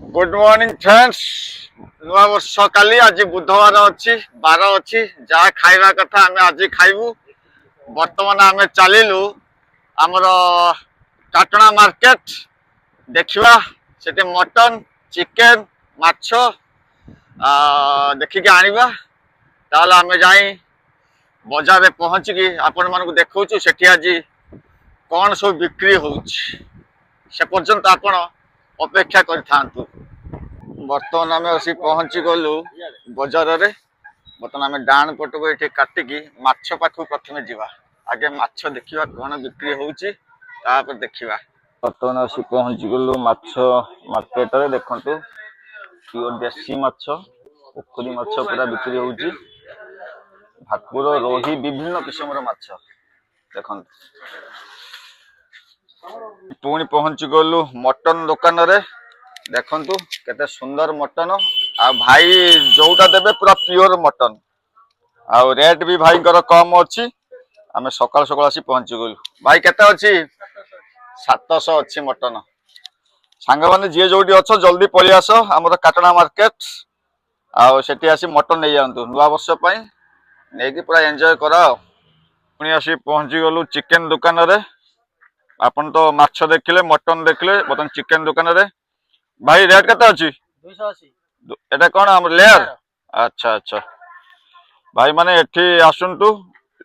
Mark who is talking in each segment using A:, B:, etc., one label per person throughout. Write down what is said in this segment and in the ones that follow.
A: Good morning friends. नुआ वर्ष काली आज बुधवार अच्छी बार अच्छी जहाँ खाइबा कथा आम आज खाइबू। बर्तमान आम चलू आमर टाटना मार्केट देखा सेठी मटन चिकेन माछ देखिकी आनिबा ताहले आम जाई बजार में पहुँचिकी आपण मानक देखौछु सेठी आज कौन सब बिक्री होउछि से पर्यंत आपण अपेक्षा करिथांतु। बर्तमान आम आसी पहुँची गलु बजार रे। बर्तमान आम डाण पट को ये काटिकी माछ पाखु प्रथमे जीवा आगे माछ देखिबा कौन बिक्री होउछि तापर देखिबा। बर्तमान आसी पहुँची गलु माछ मार्केट रे। देखंतु प्योर देसी माछ पोखरी माछ पूरा बिक्री होउछि। भाकुर रोही विभिन्न किस्म माछ देखंतु। पुणी पहुँची गलु मटन दुकान रे। देखंतु केते सुंदर मटन आ भाई जोटा देबे पूरा प्योर मटन आ रेट भी भाई कर कम अच्छी। आम सकाल सकाल आसी पहुँची गलु। भाई केते अच्छी 700 अच्छी मटन। सांग माने जे जोटी अच्छो जल्दी पळि आस हमर काटना मार्केट आ सेठी आसी मटन नै जानतु नुवा वर्ष पई नेकी पूरा एन्जॉय करा। पुणी आसी पहुँची गलु चिकेन दुकान रे। आपन तो माछ देखिले मटन देखिले बतन चिकेन दुकान रे। भाई रेट केते अछि 280। एटा कोन हम लेयर? अच्छा अच्छा भाई माने एठी आसंतु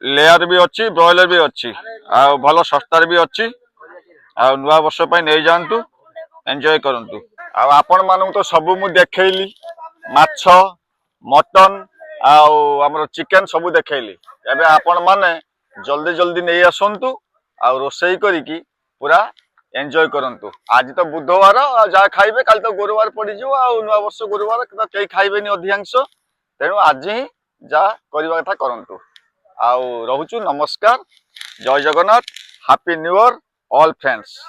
A: लेयर भी अच्छी ब्रॉयलर भी अच्छी आ भलो सस्तार भी अच्छी आ नुवा वर्ष पई नै जानतु एन्जॉय करंतु। आ आपन मानू तो सब मु देखैली माछ मटन आ हमर चिकेन सब देखैली। एबे आपन माने जल्दी जल्दी नै आसंतु आ रोसई करिकी पूरा एंजॉय करंतु। आज तो बुधवार जहाँ खाइबे कल तो गुरुवार पड़ नुआ वर्ष गुरुवार तो कई खाइबेनी अधिकांश तेणु आज ही जहाँ करवा कथा करंतु। आउ रहुचु नमस्कार जय Jagannath happy new year all friends.